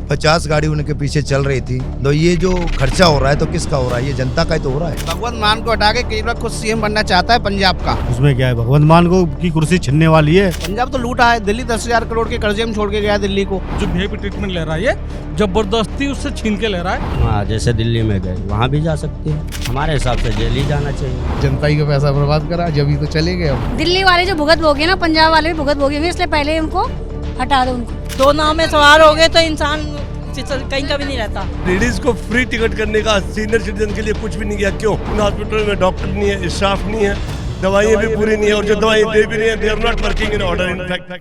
50 गाड़ी उनके पीछे चल रही थी। तो ये जो खर्चा हो रहा है तो किसका हो रहा है? ये जनता का ही तो हो रहा है। भगवंत मान को हटा के केजरीवाल खुद सीएम बनना चाहता है पंजाब का। उसमें क्या है, भगवंत मान को की कुर्सी छिनने वाली है। पंजाब तो लूटा है, दिल्ली 10,000 करोड़ के कर्जे में छोड़ के गया दिल्ली को। जो वीआईपी ट्रीटमेंट ले रहा है ये जबरदस्ती उससे छीन के ले रहा है। हाँ, जैसे दिल्ली में गए वहाँ भी जा सकते हैं। हमारे हिसाब से जेल ही जाना चाहिए। जनता ही का पैसा बर्बाद करा, जब ही तो चले गए। अब दिल्ली वाले जो भुगत भोगे ना, पंजाब वाले भी भुगत भोगे, इसलिए पहले उनको हटा दो। उनको दो नाव में सवार हो गए तो इंसान कहीं का भी नहीं रहता। लेडीज को फ्री टिकट करने का सीनियर सिटीजन के लिए कुछ भी नहीं किया। क्यों? उन हॉस्पिटल में डॉक्टर नहीं है, स्टाफ नहीं है, दवाइयाँ भी पूरी नहीं है, और जो दवाइयाँ दे भी नहीं है, they are not working in order in fact.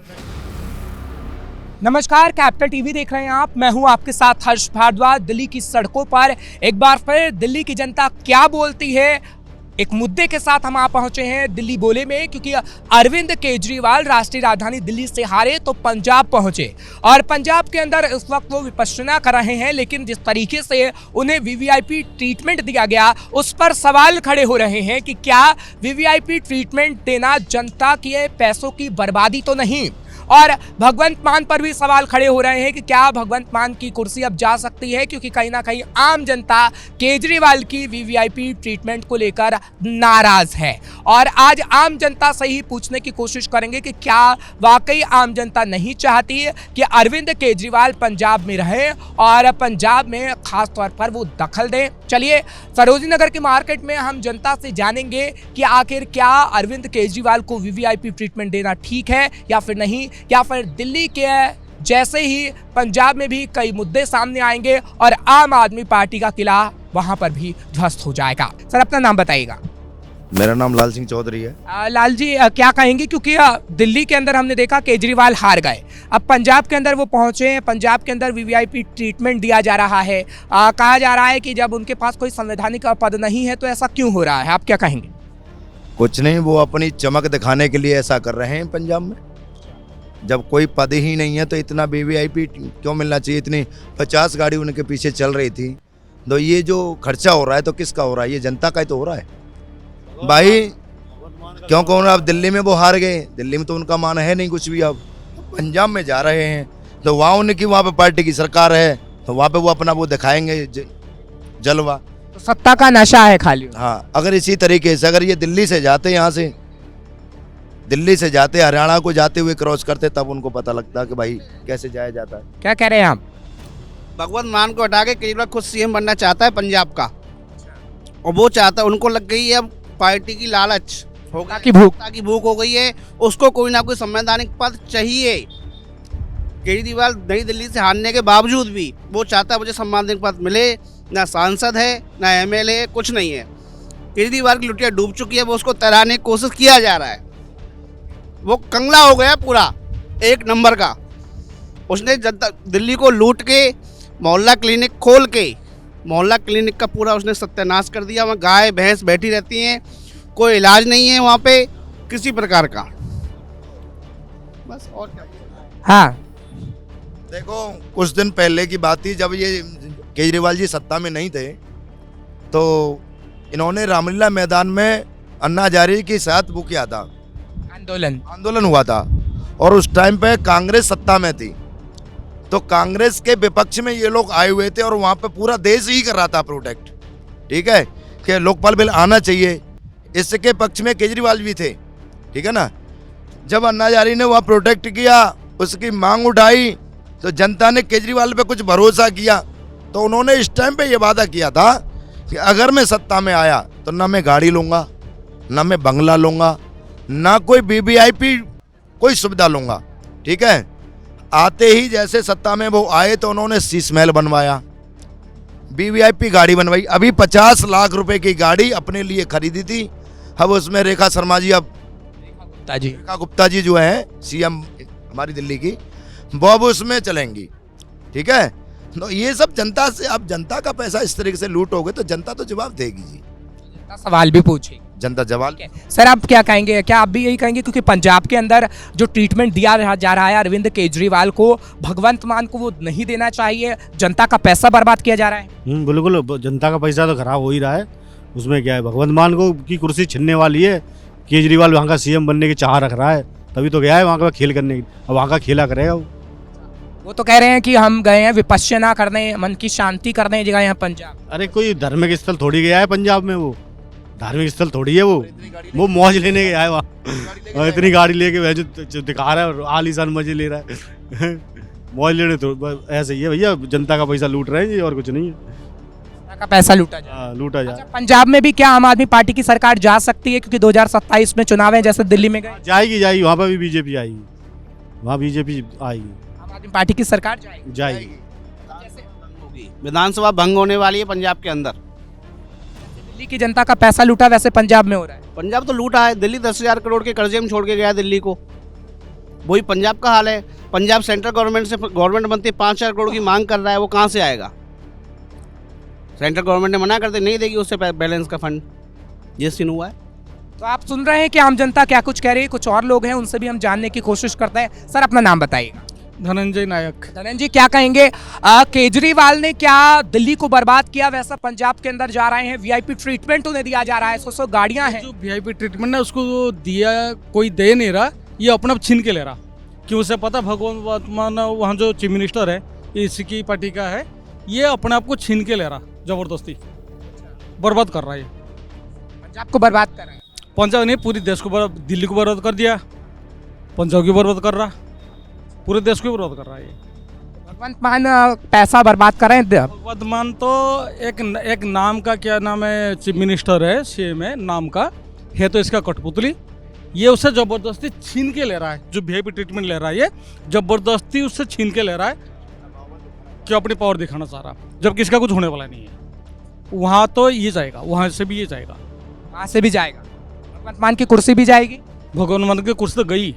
नमस्कार, कैपिटल टीवी देख रहे हैं आप। मैं हूं आपके साथ हर्ष भारद्वाज। दिल्ली की सड़कों पर एक बार फिर दिल्ली की जनता क्या बोलती है, एक मुद्दे के साथ हम आ पहुंचे हैं दिल्ली बोले में, क्योंकि अरविंद केजरीवाल राष्ट्रीय राजधानी दिल्ली से हारे तो पंजाब पहुंचे और पंजाब के अंदर इस वक्त वो विपश्यना कर रहे हैं। लेकिन जिस तरीके से उन्हें वीवीआईपी ट्रीटमेंट दिया गया उस पर सवाल खड़े हो रहे हैं कि क्या वीवीआईपी ट्रीटमेंट देना जनता के पैसों की बर्बादी तो नहीं। और भगवंत मान पर भी सवाल खड़े हो रहे हैं कि क्या भगवंत मान की कुर्सी अब जा सकती है, क्योंकि कहीं ना कहीं आम जनता केजरीवाल की वीवीआईपी ट्रीटमेंट को लेकर नाराज है। और आज आम जनता से ही पूछने की कोशिश करेंगे कि क्या वाकई आम जनता नहीं चाहती कि अरविंद केजरीवाल पंजाब में रहे और पंजाब में खास तौर पर वो दखल दें। चलिए सरोजिनी नगर के मार्केट में हम जनता से जानेंगे कि आखिर क्या अरविंद केजरीवाल को वीवीआईपी ट्रीटमेंट देना ठीक है या फिर नहीं, या फिर दिल्ली के जैसे ही पंजाब में भी कई मुद्दे सामने आएंगे और आम आदमी पार्टी का किला वहां पर भी ध्वस्त हो जाएगा। सर, अपना नाम बताइएगा। मेरा नाम लाल सिंह चौधरी है। लाल जी, क्या कहेंगे, क्योंकि दिल्ली के अंदर हमने देखा केजरीवाल हार गए, अब पंजाब के अंदर वो पहुंचे हैं, पंजाब के अंदर वीवीआईपी ट्रीटमेंट दिया जा रहा है। कहा जा रहा है कि जब उनके पास कोई संवैधानिक पद नहीं है तो ऐसा क्यों हो रहा है, आप क्या कहेंगे? कुछ नहीं, वो अपनी चमक दिखाने के लिए ऐसा कर रहे हैं। पंजाब में जब कोई पद ही नहीं है तो इतना वीवीआईपी क्यों मिलना चाहिए? इतनी 50 गाड़ी उनके पीछे चल रही थी। तो ये जो खर्चा हो रहा है तो किसका हो रहा है? ये जनता का ही तो हो रहा है भाई। क्यों कौन? अब दिल्ली में वो हार गए, दिल्ली में तो उनका मान है नहीं कुछ भी। अब पंजाब में जा रहे हैं तो वहाँ उनकी वहाँ पे पार्टी की सरकार है तो वहाँ पे वो अपना वो दिखाएंगे जलवा। तो सत्ता का नशा है खाली। हाँ, अगर इसी तरीके से अगर ये दिल्ली से जाते, यहाँ से दिल्ली से जाते हरियाणा को जाते हुए क्रॉस करते, तब उनको पता लगता कि भाई कैसे जाया जाता है। क्या कह रहे हैं आप? भगवंत मान को हटा के केजरीवाल खुद सीएम बनना चाहता है पंजाब का, और वो चाहता है, उनको लग गई है अब पार्टी की लालच हो गई, की भूख हो गई है। उसको कोई ना कोई संवैधानिक पद चाहिए। केजरीवाल नई दिल्ली से हारने के बावजूद भी वो चाहता है मुझे संवैधानिक पद मिले। ना सांसद है ना एमएलए, कुछ नहीं है। केजरीवाल की लुटिया डूब चुकी है, वो उसको तैराने की कोशिश किया जा रहा है। वो कंगला हो गया पूरा एक नंबर का। उसने जनता दिल्ली को लूट के मोहल्ला क्लिनिक खोल के मोहल्ला क्लिनिक का पूरा उसने सत्यानाश कर दिया। वहाँ गाय भैंस बैठी रहती हैं, कोई इलाज नहीं है वहाँ पे किसी प्रकार का, बस। और क्या? हाँ, देखो, कुछ दिन पहले की बात थी जब ये केजरीवाल जी सत्ता में नहीं थे तो इन्होंने रामलीला मैदान में अन्ना हजारे के साथ वो किया था, आंदोलन हुआ था। और उस टाइम पे कांग्रेस सत्ता में थी तो कांग्रेस के विपक्ष में ये लोग आए हुए थे और वहाँ पे पूरा देश ही कर रहा था प्रोटेक्ट, ठीक है, कि लोकपाल बिल आना चाहिए। इसके पक्ष में केजरीवाल भी थे, ठीक है ना। जब अन्ना हजारे ने वहाँ प्रोटेक्ट किया, उसकी मांग उठाई तो जनता ने केजरीवाल पे कुछ भरोसा किया। तो उन्होंने इस टाइम पे ये वादा किया था कि अगर मैं सत्ता में आया तो ना मैं गाड़ी लूँगा, ना मैं बंगला लूँगा, ना कोई वीवीआईपी कोई सुविधा लूँगा, ठीक है। आते ही जैसे सत्ता में वो आए तो उन्होंने शीश महल बनवाया, वीवीआईपी गाड़ी बनवाई। अभी 50 लाख रुपए की गाड़ी अपने लिए खरीदी थी। अब उसमें रेखा शर्मा जी, अब रेखा गुप्ता जी जो है सीएम हमारी दिल्ली की, वो अब उसमें चलेंगी, ठीक है। तो ये सब जनता से, अब जनता का पैसा इस तरीके से लूट हो गए तो जनता तो जवाब देगी जी, सवाल भी पूछेगी, जनता जवाब। सर, आप क्या कहेंगे? क्या आप भी यही कहेंगे क्योंकि पंजाब के अंदर जो ट्रीटमेंट दिया जा रहा है अरविंद केजरीवाल को, भगवंत मान को वो नहीं देना चाहिए, जनता का पैसा बर्बाद किया जा रहा है? बिल्कुल, जनता का पैसा तो खराब हो ही रहा है। उसमें क्या है, भगवंत मान को की कुर्सी छिनने वाली है। केजरीवाल वहाँ का सीएम बनने की चाह रख रहा है, तभी तो गया है वहाँ का खेल करने की। अब वहाँ का खेला करेगा वो तो कह रहे हैं कि हम गए हैं विपश्यना करने, मन की शांति करने जगह यहाँ पंजाब। अरे कोई धार्मिक स्थल थोड़ी गया है पंजाब में, वो धार्मिक स्थल थोड़ी है वो मौज लेने गया है वहाँ। और इतनी गाड़ी लेके वह जो दिखा रहा है आलीशान मजे ले रहा है मौज लेने तो बस ऐसे ही है भैया, जनता का पैसा लूट रहे हैं ये, और कुछ नहीं है। का पैसा लूटा जाए। लूटा जाए। अच्छा, पंजाब में भी क्या आम आदमी पार्टी की सरकार जा सकती है, क्योंकि 2027 में चुनाव है, जैसे दिल्ली में गए? जाएगी वहाँ पर भी बीजेपी आएगी, वहाँ बीजेपी आएगी, आम आदमी पार्टी की सरकार जाएगी। जाएगी। विधानसभा भंग होने वाली है पंजाब के अंदर। दिल्ली की जनता का पैसा लूटा वैसे पंजाब में हो रहा है। पंजाब तो लूटा है, दिल्ली 10,000 करोड़ के कर्जे में छोड़ के गया दिल्ली को, वही पंजाब का हाल है। पंजाब सेंट्रल गवर्नमेंट से गवर्नमेंट बनती 5,000 करोड़ की मांग कर रहा है, वो कहाँ से आएगा? सेंट्रल गवर्नमेंट ने मना करते, नहीं देगी उससे बैलेंस का फंड। ये सीन हुआ है। तो आप सुन रहे हैं कि आम जनता क्या कुछ कह रही है, कुछ और लोग हैं उनसे भी हम जानने की कोशिश करते हैं। सर, अपना नाम बताइएगा। धनंजय नायक। धनंजय, क्या कहेंगे, केजरीवाल ने क्या दिल्ली को बर्बाद किया, वैसा पंजाब के अंदर जा रहे हैं, वीआईपी ट्रीटमेंट उन्हें दिया जा रहा है, 100 गाड़ियां हैं। जो वीआईपी ट्रीटमेंट है उसको दिया, कोई दे नहीं रहा, ये अपना छीन के ले रहा। क्यों? उसे पता भगवान वर्तमान वहाँ जो चीफ मिनिस्टर है इसकी पार्टी का है, ये अपने आप को छीन के ले रहा, जबरदस्ती बर्बाद कर रहा है। पंजाब को बर्बाद कर रहा है। पंजाब नहीं, पूरी देश को दिल्ली को बर्बाद कर दिया, पंजाब को बर्बाद कर रहा, पूरे देश को बर्बाद कर रहा है। भगवंत मान पैसा बर्बाद कर रहे हैं। भगवंत मान तो एक नाम का, क्या नाम है, चीफ मिनिस्टर है, सीएम है नाम का है, तो इसका कठपुतली, ये उससे जबरदस्ती छीन के ले रहा है। जो वीआईपी ट्रीटमेंट ले रहा है ये जबरदस्ती उससे छीन के ले रहा है, क्यों? अपनी पावर दिखाना चाह रहा, जबकि इसका कुछ होने वाला नहीं है। वहाँ तो ये जाएगा, वहाँ से भी ये जाएगा, वहाँ से भी जाएगा। भगवंत मान की कुर्सी भी जाएगी। भगवान मान की कुर्सी तो गई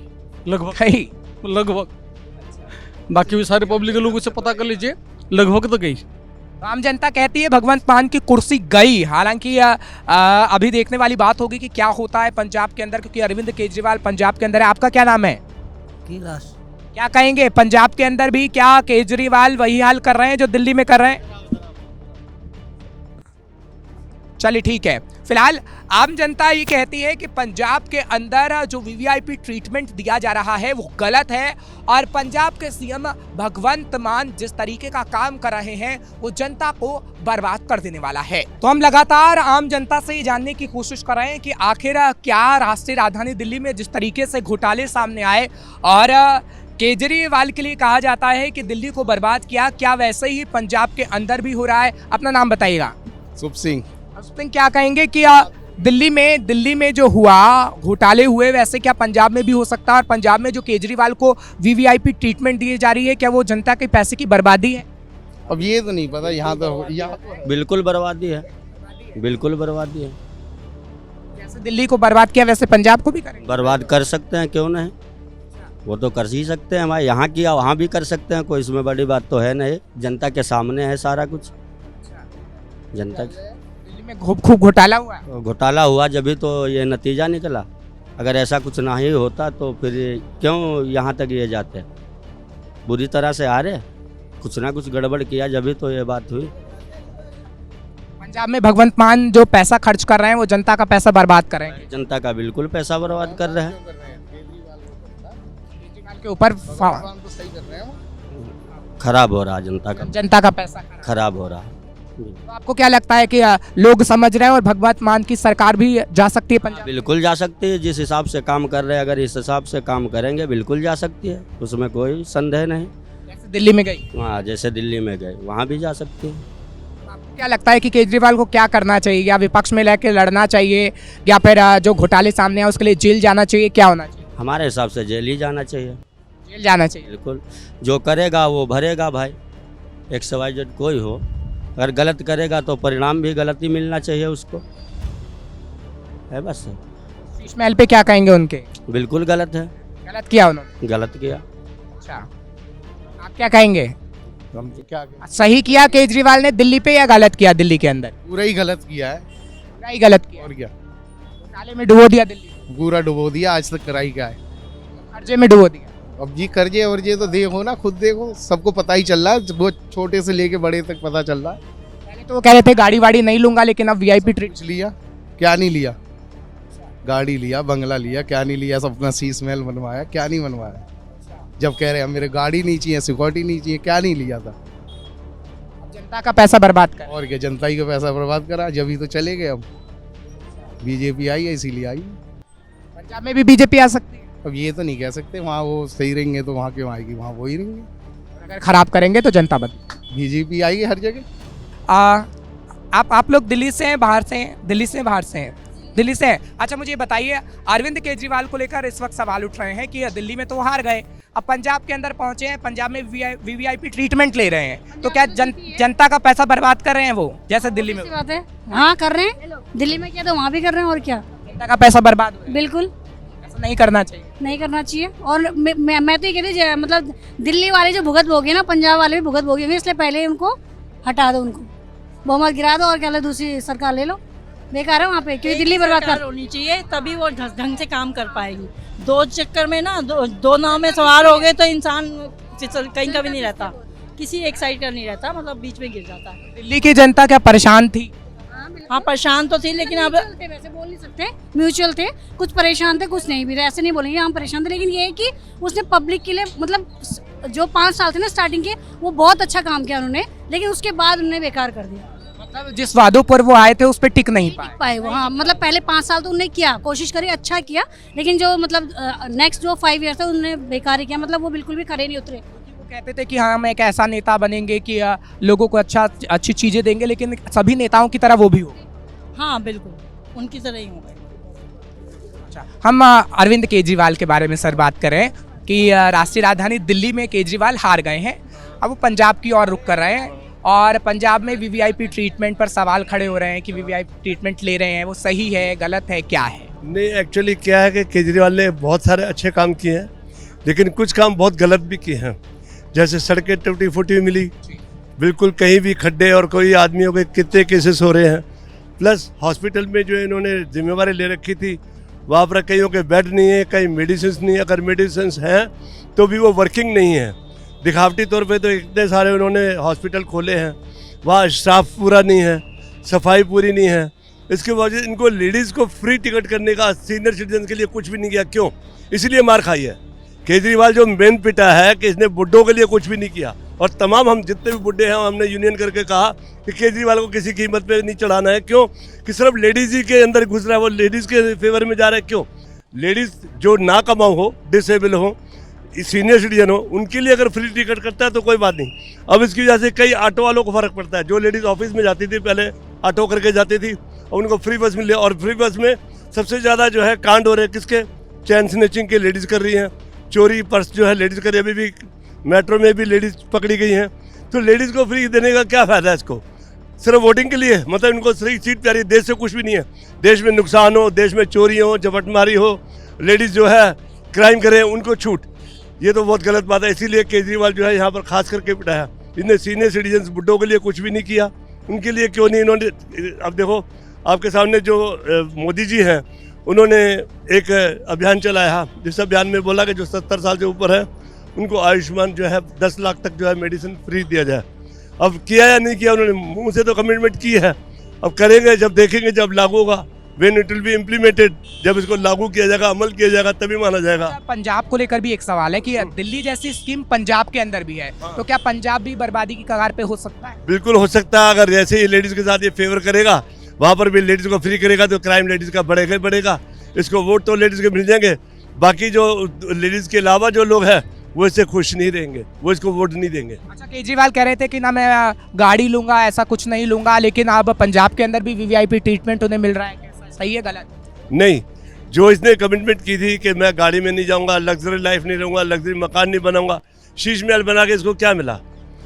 लगभग। बाकी भी सारे पब्लिक के लोगों से पता कर लीजिए, लगभग तो गई। आम जनता कहती है भगवंत मान की कुर्सी गई। हालांकि अभी देखने वाली बात होगी कि क्या होता है पंजाब के अंदर, क्योंकि अरविंद केजरीवाल पंजाब के अंदर है। आपका क्या नाम है? कैलाश। क्या कहेंगे, पंजाब के अंदर भी क्या केजरीवाल वही हाल कर रहे हैं जो दिल्ली में कर रहे हैं? चलिए ठीक है। फिलहाल आम जनता ये कहती है कि पंजाब के अंदर जो वीवीआईपी ट्रीटमेंट दिया जा रहा है वो गलत है, और पंजाब के सीएम भगवंत मान जिस तरीके का काम कर रहे हैं वो जनता को बर्बाद कर देने वाला है। तो हम लगातार आम जनता से ये जानने की कोशिश कर रहे हैं कि आखिर क्या राष्ट्रीय राजधानी दिल्ली में जिस तरीके से घोटाले सामने आए और केजरीवाल के लिए कहा जाता है कि दिल्ली को बर्बाद किया, क्या वैसे ही पंजाब के अंदर भी हो रहा है? अपना नाम बताइएगा। शुभ सिंह। क्या कहेंगे कि दिल्ली में जो हुआ, घोटाले हुए, वैसे क्या पंजाब में भी हो सकता है? और पंजाब में जो केजरीवाल को वीवीआईपी ट्रीटमेंट दी जा रही है, क्या वो जनता के पैसे की बर्बादी है? अब ये तो नहीं पता, यहाँ तो बिल्कुल बर्बादी है, बिल्कुल बर्बादी है। जैसे दिल्ली को बर्बाद किया वैसे पंजाब को भी करेंगे? बर्बाद कर सकते हैं, क्यों नहीं, वो तो कर ही सकते हैं। हमारे यहाँ किया वहाँ भी कर सकते हैं, कोई इसमें बड़ी बात तो है नहीं। जनता के सामने है सारा कुछ, जनता खूब घोटाला हुआ है। घोटाला हुआ जब भी तो ये नतीजा निकला। अगर ऐसा कुछ ना ही होता तो फिर क्यों यहाँ तक ये जाते? बुरी तरह से आ रहे, कुछ ना कुछ गड़बड़ किया जब भी तो ये बात हुई। पंजाब में भगवंत मान जो पैसा खर्च कर रहे हैं वो जनता का पैसा बर्बाद कर रहे हैं। जनता का बिल्कुल पैसा बर्बाद कर रहे हैं। के ऊपर खराब हो रहा, जनता का पैसा खराब हो रहा। तो आपको क्या लगता है कि लोग समझ रहे हैं और भगवंत मान की सरकार भी जा सकती है पंजाब? बिल्कुल जा सकती है, जिस हिसाब से काम कर रहे हैं, अगर इस हिसाब से काम करेंगे बिल्कुल जा सकती है, उसमें कोई संदेह नहीं। जैसे दिल्ली में गई, हाँ जैसे दिल्ली में गए वहाँ भी जा सकती है। आपको क्या लगता है कि केजरीवाल को क्या करना चाहिए? या विपक्ष में लेकर लड़ना चाहिए, या फिर जो घोटाले सामने आए उसके लिए जेल जाना चाहिए? क्या होना चाहिए? हमारे हिसाब से जेल ही जाना चाहिए। जेल जाना चाहिए बिल्कुल, जो करेगा वो भरेगा भाई। XYZ कोई हो, अगर गलत करेगा तो परिणाम भी गलत ही मिलना चाहिए उसको, है बस। शीश महल पे क्या कहेंगे उनके? बिल्कुल गलत है, गलत किया उन्होंने। गलत किया। अच्छा, आप क्या कहेंगे? हम तो क्या, सही किया केजरीवाल ने दिल्ली पे या गलत किया दिल्ली के अंदर? पूरा ही गलत किया है। पूरा ही गलत किया, और क्या, घोटाले में डुबो दिया दिल्ली, पूरा डुबो दिया। आज तक कराई क्या है, कर्जे में डुबो दिया। अब जी कर्जे वर्जे तो देखो ना, खुद देखो, सबको पता ही चल रहा है, वो छोटे से लेके बड़े तक पता चल रहा है। पहले तो वो कह रहे थे गाड़ी वाड़ी नहीं लूंगा, लेकिन अब वीआईपी ट्रीट कुछ लिया, क्या नहीं लिया? गाड़ी लिया, बंगला लिया, क्या नहीं लिया? सब अपना शीश महल बनवाया, क्या नहीं बनवाया? जब कह रहे हैं मेरे गाड़ी नहीं चाहिए, सिक्योरिटी नहीं चाहिए, क्या नहीं लिया था। जनता का पैसा बर्बाद कर। और क्या, जनता ही का पैसा बर्बाद करा, जब ही तो चले गए। अब बीजेपी आई है इसीलिए आई। पंजाब में भी बीजेपी आ सकती है। अब ये तो नहीं कह सकते, वहाँ वो सही रहेंगे तो वहाँ क्यों आएगी, वहाँ वो ही रहेंगे। अगर खराब करेंगे तो जनता बदले। बीजेपी आएगी हर जगह। आप लोग दिल्ली से हैं, बाहर से हैं? दिल्ली से हैं, बाहर से हैं? दिल्ली से हैं। अच्छा मुझे ये बताइए, अरविंद केजरीवाल को लेकर इस वक्त सवाल उठ रहे हैं कि दिल्ली में तो वो हार गए, अब पंजाब के अंदर पहुंचे हैं, पंजाब में वीवीआईपी ट्रीटमेंट ले रहे हैं, तो क्या जनता का पैसा बर्बाद कर रहे हैं वो, जैसे दिल्ली में? बात है, हाँ कर रहे हैं। दिल्ली में क्या तो वहाँ भी कर रहे हैं, और क्या। जनता का पैसा बर्बाद हो रहा है। बिल्कुल ऐसा नहीं करना चाहिए। नहीं करना चाहिए। और मैं तो ये कहती हूँ, मतलब दिल्ली वाले जो भुगत भोगे ना, पंजाब वाले भी भुगत भोगे होंगे, इसलिए पहले उनको हटा दो, उनको बहुमत गिरा दो और क्या लो, दूसरी सरकार ले लो। बेकार है वहाँ पे, क्योंकि दिल्ली बर्बाद कर होनी चाहिए, तभी वो ढंग से काम कर पाएगी। दो चक्कर में ना, दो नाव में सवार हो गए तो इंसान कहीं का भी नहीं रहता, किसी एक साइड का नहीं रहता, मतलब बीच में गिर जाता है। दिल्ली की जनता क्या परेशान थी? हाँ परेशान तो थी, लेकिन अब वैसे बोल नहीं सकते, म्यूचुअल थे, कुछ परेशान थे, कुछ नहीं भी थे, ऐसे नहीं बोलेंगे हम परेशान थे। लेकिन ये है कि उसने पब्लिक के लिए, मतलब जो 5 साल थे ना स्टार्टिंग के, वो बहुत अच्छा काम किया उन्होंने, लेकिन उसके बाद उन्होंने बेकार कर दिया। मतलब जिस वादों पर वो आए थे उस पर टिक नहीं पाए वो। हाँ, मतलब पहले 5 साल तो उन्होंने किया, कोशिश करी, अच्छा किया, लेकिन जो मतलब नेक्स्ट जो 5 ईयर थे उन्होंने बेकार ही किया, मतलब वो बिल्कुल भी खड़े नहीं उतरे। वो कहते थे कि हाँ हम एक ऐसा नेता बनेंगे कि लोगों को अच्छी चीजें देंगे, लेकिन सभी नेताओं की तरह वो भी हो। हाँ बिल्कुल, उनकी तरह ही होगा। अच्छा, हम अरविंद केजरीवाल के बारे में सर बात करें कि राष्ट्रीय राजधानी दिल्ली में केजरीवाल हार गए हैं, अब वो पंजाब की ओर रुख कर रहे हैं, और पंजाब में वीवीआईपी ट्रीटमेंट पर सवाल खड़े हो रहे हैं कि वीवीआईपी ट्रीटमेंट ले रहे हैं, वो सही है, गलत है, क्या है? नहीं, एक्चुअली क्या है कि केजरीवाल ने बहुत सारे अच्छे काम किए हैं, लेकिन कुछ काम बहुत गलत भी किए हैं। जैसे सड़कें टूटी फूटी मिली, बिल्कुल कहीं भी खड्डे, और कोई आदमियों के कितने केसेस हो रहे हैं। प्लस हॉस्पिटल में जो इन्होंने जिम्मेवारी ले रखी थी, वहाँ पर कईयों के बेड नहीं है, कहीं मेडिसिन नहीं है, अगर मेडिसिन हैं तो भी वो वर्किंग नहीं है। दिखावटी तौर पे तो इतने सारे उन्होंने हॉस्पिटल खोले हैं, वहाँ स्टाफ पूरा नहीं है, सफाई पूरी नहीं है। इसके वजह इनको लेडीज़ को फ्री टिकट करने का सीनियर सिटीजन के लिए कुछ भी नहीं किया। क्यों? इसलिए मार खाई है। केजरीवाल जो मेन पिटा है कि इसने बुड्ढों के लिए कुछ भी नहीं किया, और तमाम हम जितने भी बुड्ढे हैं हमने यूनियन करके कहा कि केजरीवाल को किसी कीमत पे नहीं चढ़ाना है। क्यों? कि सिर्फ लेडीज़ ही के अंदर घुस रहा है, वो लेडीज़ के फेवर में जा रहा है। क्यों? लेडीज़ जो ना कमाओ हो, डिसेबल हो, सीनियर सिटीजन हो, उनके लिए अगर फ्री टिकट करता है तो कोई बात नहीं। अब इसकी वजह से कई ऑटो वालों को फ़र्क पड़ता है। जो लेडीज़ ऑफिस में जाती थी पहले ऑटो करके जाती थी, और उनको फ्री बस मिले, और फ्री बस में सबसे ज़्यादा जो है कांड हो रहे हैं किसके? चैन स्नैचिंग के लेडीज़ कर रही हैं, चोरी पर्स जो है लेडीज़ कर रही है। अभी भी मेट्रो में भी लेडीज़ पकड़ी गई हैं। तो लेडीज़ को फ्री देने का क्या फ़ायदा है? इसको सिर्फ वोटिंग के लिए, मतलब इनको फ्री सीट प्यारी, देश से कुछ भी नहीं है। देश में नुकसान हो, देश में चोरी हो, झपटमारी हो, लेडीज़ जो है क्राइम करें, उनको छूट, ये तो बहुत गलत बात है। इसीलिए केजरीवाल जो है यहाँ पर खास करके पिटाया। इनने सीनियर सिटीजन्स बुड्ढों के लिए कुछ भी नहीं किया, उनके लिए क्यों नहीं इन्होंने। अब देखो आपके सामने जो मोदी जी हैं, उन्होंने एक अभियान चलाया, जिस अभियान में बोला कि जो 70 साल से ऊपर है उनको आयुष्मान जो है 10 लाख तक जो है मेडिसिन फ्री दिया जाए। अब किया या नहीं किया, उन्होंने मुंह से तो कमिटमेंट की है, अब करेंगे जब देखेंगे, जब लागू होगा, when it will be implemented, जब इसको लागू किया जाएगा, अमल किया जाएगा, तभी माना जाएगा। पंजाब को लेकर भी एक सवाल है कि दिल्ली जैसी स्कीम पंजाब के अंदर भी है, तो क्या पंजाब भी बर्बादी की कगार पे हो सकता है? बिल्कुल हो सकता है। अगर जैसे ही लेडीज़ के साथ ये फेवर करेगा, वहाँ पर भी लेडीज़ को फ्री करेगा, तो क्राइम लेडीज़ का बढ़ेगा ही बढ़ेगा। इसको वोट तो लेडीज़ के मिल जाएंगे, बाकी जो लेडीज़ के अलावा जो लोग हैं वो इससे खुश नहीं रहेंगे, वो इसको वोट नहीं देंगे। अच्छा, केजरीवाल कह रहे थे कि ना मैं गाड़ी लूंगा, ऐसा कुछ नहीं लूंगा, लेकिन अब पंजाब के अंदर भी वीवीआईपी ट्रीटमेंट उन्हें मिल रहा है, कैसा सही है गलत? नहीं, जो इसने कमिटमेंट की थी कि मैं गाड़ी में नहीं जाऊंगा, लग्जरी लाइफ नहीं रहूंगा, लग्जरी मकान नहीं बनाऊंगा, शीश महल बना के इसको क्या मिला?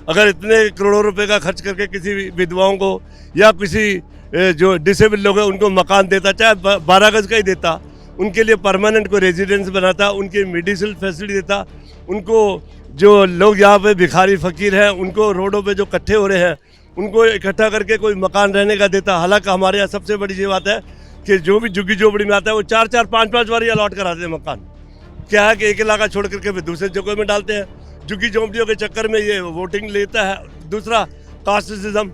अगर इतने करोड़ों रुपए का खर्च करके किसी विधवाओं को या किसी जो डिसेबल लोग हैं उनको मकान देता, चाहे 12 गज का ही देता, उनके लिए परमानेंट को रेजिडेंस बनाता, उनके मेडिसिनल फैसिलिटी देता, उनको जो लोग यहाँ पे भिखारी फकीर हैं उनको रोडों पे जो इकट्ठे हो रहे हैं उनको इकट्ठा करके कोई मकान रहने का देता। हालांकि हमारे यहाँ सबसे बड़ी ये बात है कि जो भी झुग्गी झोपड़ी में आता है वो 4-4, 5-5 बार अलॉट कराते हैं मकान। क्या है कि एक इलाका छोड़ करके फिर दूसरे जगह में डालते हैं। झुग्गी झोपड़ियों के चक्कर में ये वोटिंग लेता है। दूसरा कास्टिज्म,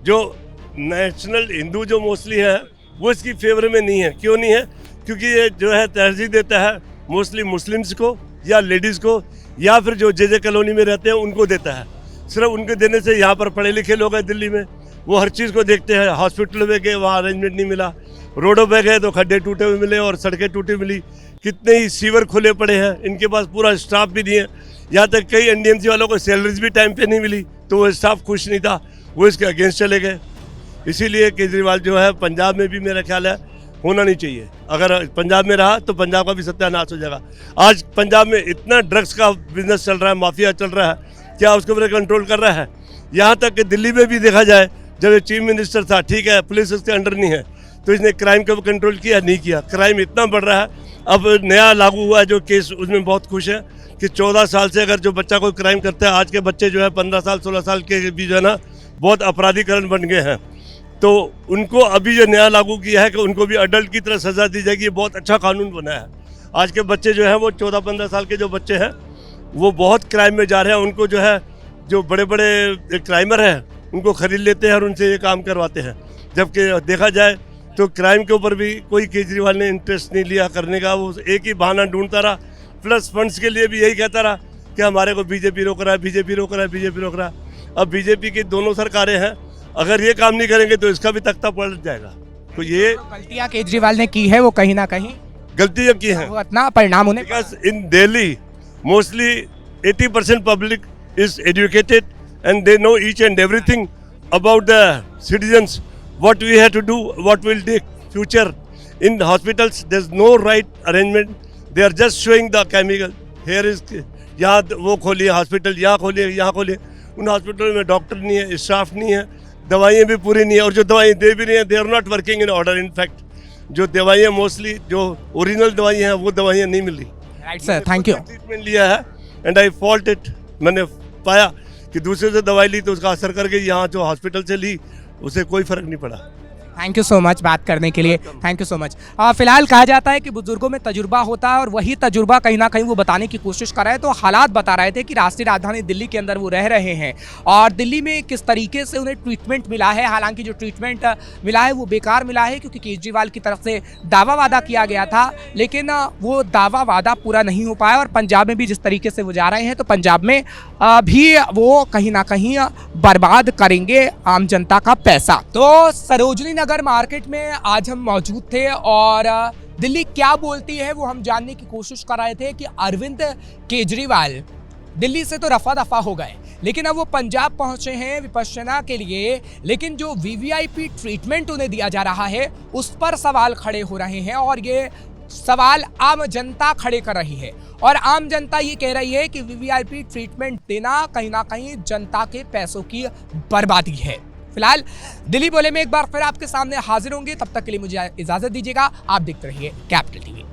जो नेशनल हिंदू जो मोस्टली है वो इसकी फेवर में नहीं है। क्यों नहीं है? क्योंकि ये जो है तरजीह देता है मोस्टली मुस्लिम्स को या लेडीज़ को, या फिर जो जे कॉलोनी में रहते हैं उनको देता है। सिर्फ उनके देने से यहाँ पर पढ़े लिखे लोग हैं दिल्ली में, वो हर चीज़ को देखते हैं। हॉस्पिटल में गए वहाँ अरेंजमेंट नहीं मिला, रोडों पे गए तो खड्डे टूटे हुए मिले और सड़कें टूटी मिली। कितने ही सीवर खुले पड़े हैं, इनके पास पूरा स्टाफ भी नहीं है। यहाँ तक कई एनडीएमसी वालों को सैलरीज भी टाइम पे नहीं मिली, तो वो स्टाफ खुश नहीं था, वो इसके अगेंस्ट चले गए। इसीलिए केजरीवाल जो है पंजाब में भी मेरा ख्याल है होना नहीं चाहिए। अगर पंजाब में रहा तो पंजाब का भी सत्यानाश हो जाएगा। आज पंजाब में इतना ड्रग्स का बिजनेस चल रहा है, माफिया चल रहा है, क्या उसके ऊपर कंट्रोल कर रहा है? यहाँ तक कि दिल्ली में भी देखा जाए, जब ये चीफ मिनिस्टर था, ठीक है पुलिस उसके अंडर नहीं है, तो इसने क्राइम को कंट्रोल किया नहीं किया? क्राइम इतना बढ़ रहा है। अब नया लागू हुआ है जो केस, उसमें बहुत खुश है कि 14 साल से अगर जो बच्चा कोई क्राइम करता है, आज के बच्चे जो है 15 साल 16 साल के भी जो है ना बहुत अपराधीकरण बन गए हैं, तो उनको अभी जो नया लागू किया है कि उनको भी अडल्ट की तरह सज़ा दी जाएगी। ये बहुत अच्छा कानून बना है। आज के बच्चे जो हैं वो 14-15 साल के जो बच्चे हैं वो बहुत क्राइम में जा रहे हैं। उनको जो है जो बड़े बड़े क्राइमर हैं उनको खरीद लेते हैं और उनसे ये काम करवाते हैं। जबकि देखा जाए तो क्राइम के ऊपर भी कोई केजरीवाल ने इंटरेस्ट नहीं लिया करने का। वो एक ही बहाना ढूंढता रहा, प्लस फंड्स के लिए भी यही कहता रहा कि हमारे को बीजेपी रोक रहा है, बीजेपी रोक रहा है, बीजेपी रोक रहा है। अब बीजेपी की दोनों सरकारें हैं, अगर ये काम नहीं करेंगे तो इसका भी तख्ता पलट जाएगा। तो ये गलतियां केजरीवाल ने की है, वो कहीं ना कहीं गलतियाँ की हैं। वो इतना परिणाम उन्हें Because in Delhi, mostly 80% public is educated and they know each and everything about the citizens, what we have to do, what will take future. In hospitals, there's no right arrangement. They are just showing the chemical. Here is, यहाँ वो खोलिए hospital, यहाँ खोलिए, यहाँ खोलिए। उन hospital में doctor नहीं है, स्टाफ नहीं है, दवाइयाँ भी पूरी नहीं है, और जो दवाइयाँ दे भी रही हैं, they are not working in order. In fact जो दवाइयाँ मोस्टली जो ओरिजिनल दवाइयाँ हैं वो दवाइयाँ नहीं मिल रही। Right sir, thank you. Treatment लिया है एंड आई फॉल्ट इट। मैंने पाया कि दूसरे से दवाई ली तो उसका असर करके यहाँ जो हॉस्पिटल से ली उसे कोई फर्क नहीं पड़ा। थैंक यू सो मच बात करने के लिए, थैंक यू सो मच। फिलहाल कहा जाता है कि बुजुर्गों में तजुर्बा होता है और वही तजुर्बा कहीं ना कहीं वो बताने की कोशिश कर रहे हैं। तो हालात बता रहे थे कि राष्ट्रीय राजधानी दिल्ली के अंदर वो रह रहे हैं और दिल्ली में किस तरीके से उन्हें ट्रीटमेंट मिला है। हालांकि जो ट्रीटमेंट मिला है वो बेकार मिला है, क्योंकि केजरीवाल की तरफ से दावा वादा किया गया था, लेकिन वो दावा वादा पूरा नहीं हो पाया। और पंजाब में भी जिस तरीके से वो जा रहे हैं, तो पंजाब में भी वो कहीं ना कहीं बर्बाद करेंगे आम जनता का पैसा। तो सरोजनी नगर मार्केट में आज हम मौजूद थे और दिल्ली क्या बोलती है वो हम जानने की कोशिश कर रहे थे कि अरविंद केजरीवाल दिल्ली से तो रफा दफा हो गए, लेकिन अब वो पंजाब पहुंचे हैं विपश्यना के लिए। लेकिन जो वीवीआईपी ट्रीटमेंट उन्हें दिया जा रहा है उस पर सवाल खड़े हो रहे हैं और ये सवाल आम जनता खड़े कर रही है। और आम जनता ये कह रही है कि वीवीआईपी ट्रीटमेंट देना कहीं ना कहीं जनता के पैसों की बर्बादी है। फिलहाल दिल्ली बोले में एक बार फिर आपके सामने हाजिर होंगे, तब तक के लिए मुझे इजाजत दीजिएगा। आप देखते रहिए कैपिटल टीवी।